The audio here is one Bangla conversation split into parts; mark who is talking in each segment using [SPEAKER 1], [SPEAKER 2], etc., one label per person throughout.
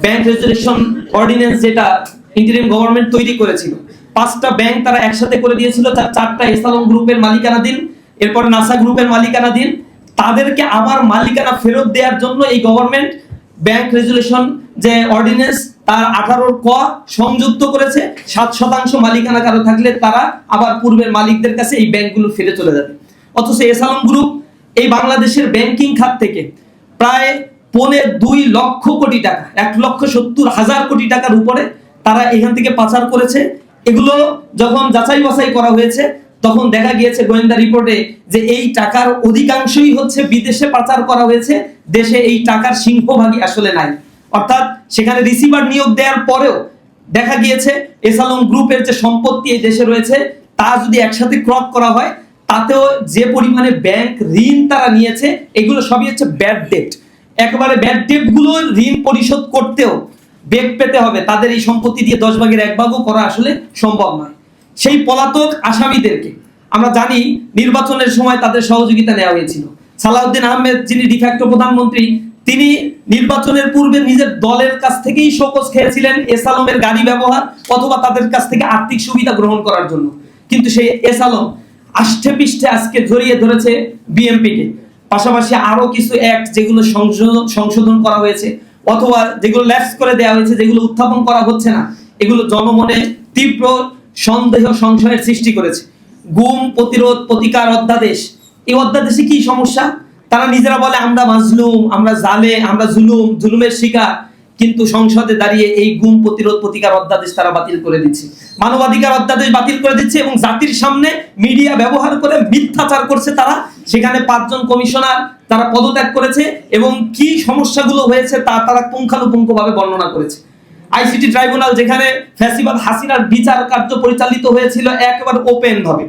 [SPEAKER 1] ব্যাংক রেজুলেশন অর্ডিন্যান্স যেটা ইন্টারিম গভর্নমেন্ট তৈরি করেছিল, 5টা ব্যাংক তারা একসাথে করে দিয়েছিল, 4টা এসালম গ্রুপের মালিকানাধীন, এরপর নাসা গ্রুপের মালিকানাধীন। তাদেরকে আবার মালিকানা ফেরত দেওয়ার জন্য এই গভর্নমেন্ট ব্যাংক রেজুলেশন যে অর্ডিন্যান্স তার 18 ক সংযুক্ত করেছে। 7% মালিকানা কারো থাকলে তারা আবার পূর্বের মালিকদের কাছে এই ব্যাংকগুলো ফিরে চলে যাবে। অথচ এসালম গ্রুপ এই বাংলাদেশের ব্যাংকিং খাত থেকে প্রায় 2.25 লক্ষ কোটি টাকা, 1,70,000 কোটি টাকার উপরে তারা এখান থেকে পাচার করেছে। এগুলো যখন যাচাই বাছাই করা হয়েছে তখন দেখা গিয়েছে গোয়েন্দা রিপোর্টে যে এই টাকার অধিকাংশই হচ্ছে বিদেশে পাচার করা হয়েছে, দেশে এই টাকার সিংহভাগই আসলে নাই। অর্থাৎ সেখানে রিসিভার নিয়োগ দেওয়ার পরেও দেখা গিয়েছে এসালম গ্রুপের যে সম্পত্তি এই দেশে রয়েছে তা যদি একসাথে ক্রপ করা হয় তাতেও যে পরিমাণে ব্যাংক ঋণ তারা নিয়েছে এগুলো সবই হচ্ছে ব্যাড ডেট। একেবারে ব্যাড ডেট গুলো ঋণ পরিশোধ করতেও বেগ পেতে হবে, তাদের এই সম্পত্তি দিয়ে 10 ভাগের 1 ভাগও করা আসলে সম্ভব নয়। সেই পলাতক আসামিদেরকে আমরা জানি নির্বাচনের সময় তাদের সহযোগিতা নেওয়া হয়েছিল। সালাউদ্দিন আহমেদ যিনি ডিফ্যাক্টো প্রধানমন্ত্রী, তিনি নির্বাচনের পূর্বে নিজের দলের কাছ থেকেই শোকজ খেয়েছিলেন এসালমের গাড়ি ব্যবহার অথবা তাদের কাছ থেকে আর্থিক সুবিধা গ্রহণ করার জন্য। কিন্তু সেই এসালম আষ্টে পৃষ্ঠে আজকে জড়িয়ে ধরেছে বিএনপিকে। পাশাপাশি আরো কিছু অ্যাক্ট যেগুলো সংশোধন করা হয়েছে অথবা যেগুলো ল্যাপস করে দেওয়া হয়েছে, যেগুলো উত্থাপন করা হচ্ছে না, এগুলো জনমনে তীব্র সন্দেহ সংশয়ের সৃষ্টি করেছে। গুম প্রতিরোধ প্রতিকার অধ্যাদেশ, এই অধ্যাদেশে কি সমস্যা? তারা নিজেরা বলে আমরা মাজলুম, আমরা আমরা জুলুমের শিকার, কিন্তু সংসদে দাঁড়িয়ে এই গুম প্রতিরোধ প্রতিকার অধ্যাদেশ তারা বাতিল করে দিচ্ছে, মানবাধিকার অধ্যাদেশ বাতিল করে দিচ্ছে এবং জাতির সামনে মিডিয়া ব্যবহার করে মিথ্যাচার করছে। তারা সেখানে 5 জন কমিশনার তারা পদত্যাগ করেছে এবং কি সমস্যাগুলো হয়েছে তা তারা পুঙ্খানুপুঙ্খভাবে বর্ণনা করেছে। আইসিটি ট্রাইব্যুনাল যেখানে ফ্যাসিবাদ হাসিনার বিচার কার্য পরিচালিত হয়েছিল একেবারে ওপেন ভাবে,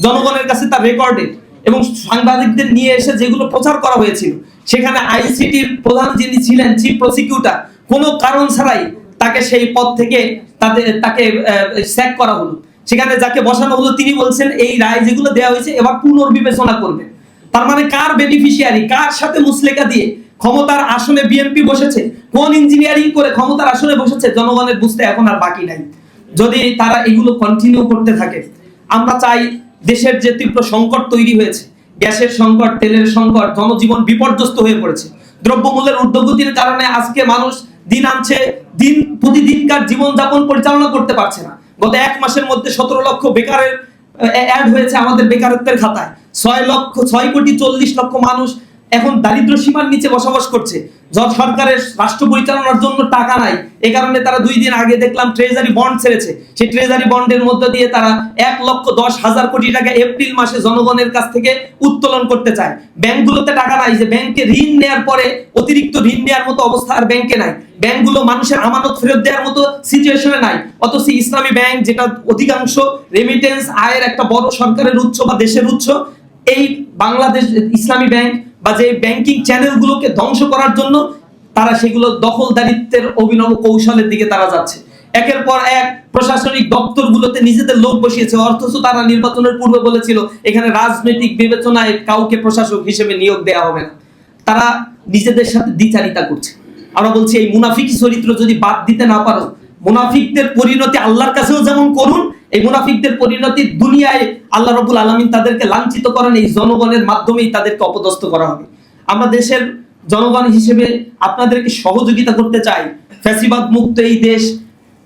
[SPEAKER 1] জনগণের কাছে তার রেকর্ডেড এবং সাংবাদিকদের নিয়ে এসে যেগুলো প্রচার করা হয়েছিল, সেখানে আইসিটির প্রধান যিনি ছিলেন চিফ প্রসিকিউটর কোনো কারণ ছাড়াই তাকে সেই পদ থেকে তাকে স্যাক করা হলো। সেখানে যাকে বসানো হলো তিনি বলছেন এই রায় যেগুলো দেওয়া হয়েছে এবার পুনর্বিবেচনা করবে। তার মানে কার বেনিফিশিয়ারি, কার সাথে মুসলেকা দিয়ে ক্ষমতার আসনে বিএনপি বসেছে, কোন ইঞ্জিনিয়ারিং করে ক্ষমতার আসনে বসেছে, জনগণের বুঝতে এখন আর বাকি নাই। যদি তারা এগুলো কন্টিনিউ করতে থাকে, আমরা চাই দেশের যে তীব্র সংকট তৈরি হয়েছে, গ্যাসের সংকট, তেলের সংকট, জনজীবন বিপর্যস্ত হয়ে পড়েছে, দ্রব্যমূল্যের ঊর্ধ্বগতির কারণে আজকে মানুষ দিন আনছে দিন প্রতিদিনকার জীবনযাপন পরিচালনা করতে পারছে না। গত 1 মাসের মধ্যে 17 লক্ষ বেকারের অ্যাড হয়েছে আমাদের বেকারত্বের খাতায়। 6,40,00,000 মানুষ এখন দারিদ্র সীমার নিচে বসবাস করছে। সরকারের রাষ্ট্র পরিচালনার জন্য টাকা নাই, এই কারণে তারা 2 দিন আগে দেখলাম ট্রেজারি বন্ড ছেড়েছে। সেই ট্রেজারি বন্ডের মধ্যে দিয়ে তারা 1,10,000 কোটি টাকা এপ্রিল মাসে জনগণের কাছ থেকে উত্তোলন করতে চায়। ব্যাংকগুলোতে টাকা নাই, যে ব্যাংকে ঋণ নেওয়ার পরে অতিরিক্ত ঋণ নেওয়ার মতো অবস্থা আর ব্যাংকে নাই। ব্যাংকগুলো মানুষের আমানত ফেরত দেওয়ার মতো সিচুয়েশনে নাই। অথচ ইসলামী ব্যাংক যেটা অধিকাংশ রেমিটেন্স আয়ের একটা বড় সরকারের উৎস বা দেশের উৎস, এই বাংলাদেশ ইসলামী ব্যাংক বা যে ব্যাংকিং চ্যানেলগুলোকে ধ্বংস করার জন্য তারা সেগুলো দখলদারিত্বের অভিনব কৌশলের দিকে তারা যাচ্ছে। একের পর এক প্রশাসনিক দপ্তরগুলোতে নিজেদের লোক বসিয়েছে, অথচ তারা নির্বাচনের পূর্বে বলেছিল এখানে রাজনৈতিক বিবেচনায় কাউকে প্রশাসক হিসেবে নিয়োগ দেওয়া হবে না। তারা নিজেদের সাথে দ্বিচারিতা করছে। আমরা বলছি এই মুনাফিকি চরিত্র যদি বাদ দিতে না পারো, মুনাফিকদের পরিণতি আল্লাহর কাছেও যেমন করুন, এই মুনাফিকদের পরিণতি দুনিয়ায় আল্লাহ রাব্বুল আলামিন তাদেরকে লাঞ্ছিত করেন, এই জনগণের মাধ্যমেই তাদেরকে অপদস্থ করা হবে। আমরা দেশের জনগণ হিসেবে আপনাদেরকে সহযোগিতা করতে চাই। ফ্যাসিবাদ মুক্ত এই দেশ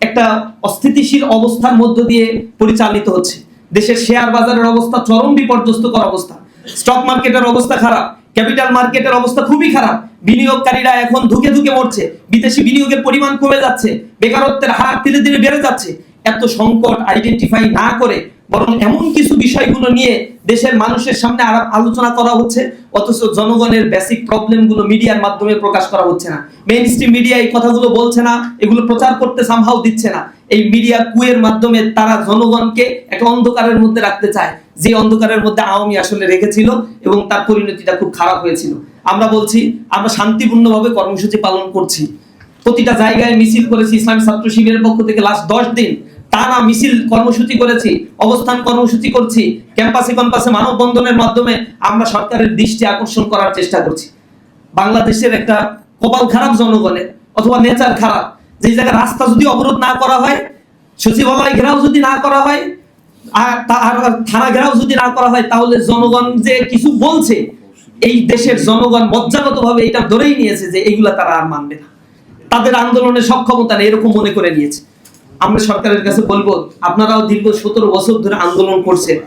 [SPEAKER 1] একটা অস্থিতিশীল অবস্থার মধ্য দিয়ে পরিচালিত হচ্ছে। দেশের শেয়ার বাজারের অবস্থা চরম বিপর্যস্তকর অবস্থা, স্টক মার্কেটের অবস্থা খারাপ, ক্যাপিটাল মার্কেটের অবস্থা খুবই খারাপ। বিনিয়োগকারীরা এখন ধুকে ধুকে মরছে, বিদেশি বিনিয়োগের পরিমাণ কমে যাচ্ছে, বেকারত্বের হার ধীরে ধীরে বেড়ে যাচ্ছে। এত সংকট আইডেন্টিফাই না করে বরং এমন কিছু বিষয়গুলো নিয়ে দেশের মানুষের সামনে আলোচনা করা হচ্ছে, অথচ জনগণের বেসিক প্রবলেমগুলো মিডিয়ার মাধ্যমে প্রকাশ করা হচ্ছে না। মেইন স্ট্রিম মিডিয়া এই কথাগুলো বলছে না, এগুলো প্রচার করতে সামহাও দিচ্ছে না। এই মিডিয়া কুয়ের মাধ্যমে তারা জনগণকে একটা অন্ধকারের মধ্যে রাখতে চায়, যে অন্ধকারের মধ্যে আওয়ামী আসলে রেখেছিল এবং তার পরিণতিটা খুব খারাপ হয়েছিল। আমরা বলছি আমরা শান্তিপূর্ণভাবে কর্মসূচি পালন করছি, প্রতিটা জায়গায় মিছিল করেছি। ইসলামী ছাত্র শিবিরের পক্ষ থেকে লাস্ট 10 দিন টানা মিছিল কর্মসূচি করেছি, অবস্থান কর্মসূচি করছি, ক্যাম্পাসে ক্যাম্পাসে মানববন্ধনের মাধ্যমে আমরা সরকারের দৃষ্টি আকর্ষণ করার চেষ্টা করছি। বাংলাদেশের একটা কপাল খারাপ জনগণের, অথবা নেচার খারাপ, যে জায়গায় রাস্তা যদি অবরোধ না করা হয়, সচিবালয় ঘেরাও যদি না করা হয়, আর থানা ঘেরাও যদি না করা হয়, তাহলে জনগণ যে কিছু বলছে, এই দেশের জনগণ মজ্জাগতভাবে এটা ধরেই নিয়েছে যে এইগুলা তারা আর মানবে না, তাদের আন্দোলনের সক্ষমতা নেই, এরকম মনে করে নিয়েছে। আমরা সরকারের কাছে বলবো, আপনারাও দীর্ঘ 17 বছর ধরে আন্দোলন করছেন,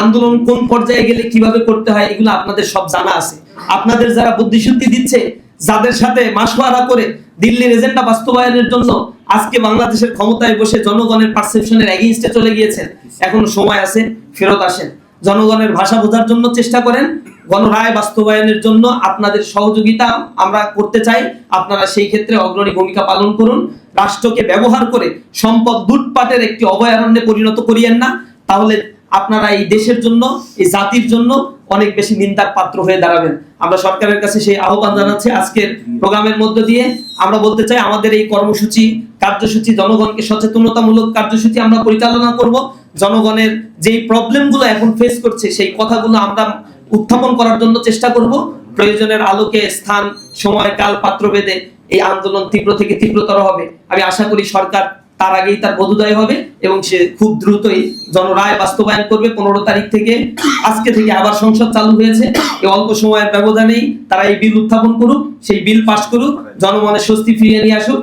[SPEAKER 1] আন্দোলন কোন পর্যায়ে গেলে কিভাবে করতে হয় এগুলো আপনাদের সব জানা আছে। আপনাদের যারা বুদ্ধিশুদ্ধি দিচ্ছে, যাদের সাথে মাসওয়ারা করে দিল্লির এজেন্ডা বাস্তবায়নের জন্য আজকে বাংলাদেশের ক্ষমতায় বসে জনগণের পারসেপশনের এগেইনস্টে চলে গিয়েছেন, এখনো সময় আছে, ফেরত আসেন, জনগণের ভাষা বোঝার জন্য চেষ্টা করেন, গণরায় বাস্তবায়নের জন্য আপনাদের সহযোগিতা আমরা করতে চাই, আপনারা সেই ক্ষেত্রে অগ্রণী ভূমিকা পালন করুন। রাষ্ট্রকে ব্যবহার করে সম্পদ লুটপাটের একটি অভয়ারণ্যে পরিণত করিয়েন না, তাহলে আপনারা এই দেশের জন্য, এই জাতির জন্য অনেক বেশি নিন্দার পাত্র হয়ে দাঁড়াবেন। আমরা সরকারের কাছে সেই আহ্বান জানাচ্ছি। আজকের প্রোগ্রামের মধ্য দিয়ে আমরা বলতে চাই, আমাদের এই কর্মসূচি, কার্যসূচি, জনগণকে সচেতনতামূলক কার্যসূচি আমরা পরিচালনা করব। জনগণের যেই প্রবলেমগুলো এখন ফেস করছে, সেই কথাগুলো আমরা উত্থাপন করার জন্য চেষ্টা করব। প্রয়োজনের আলোকে স্থান, সময়, কাল, পাত্র ভেদে এই আন্দোলন তীব্র থেকে তীব্রতর হবে। আমি আশা করি সরকার তার আগেই তার বোধোদয় হবে এবং সে খুব দ্রুতই জনরায় বাস্তবায়ন করবে। 15 তারিখ থেকে, আজকে থেকে আবার সংসদ চালু হয়েছে, এই অল্প সময়ের ব্যবধানেই তারা এই বিল উত্থাপন করুক, সেই বিল পাস করুক, জনমনে স্বস্তি ফিরিয়ে নিয়ে আসুক।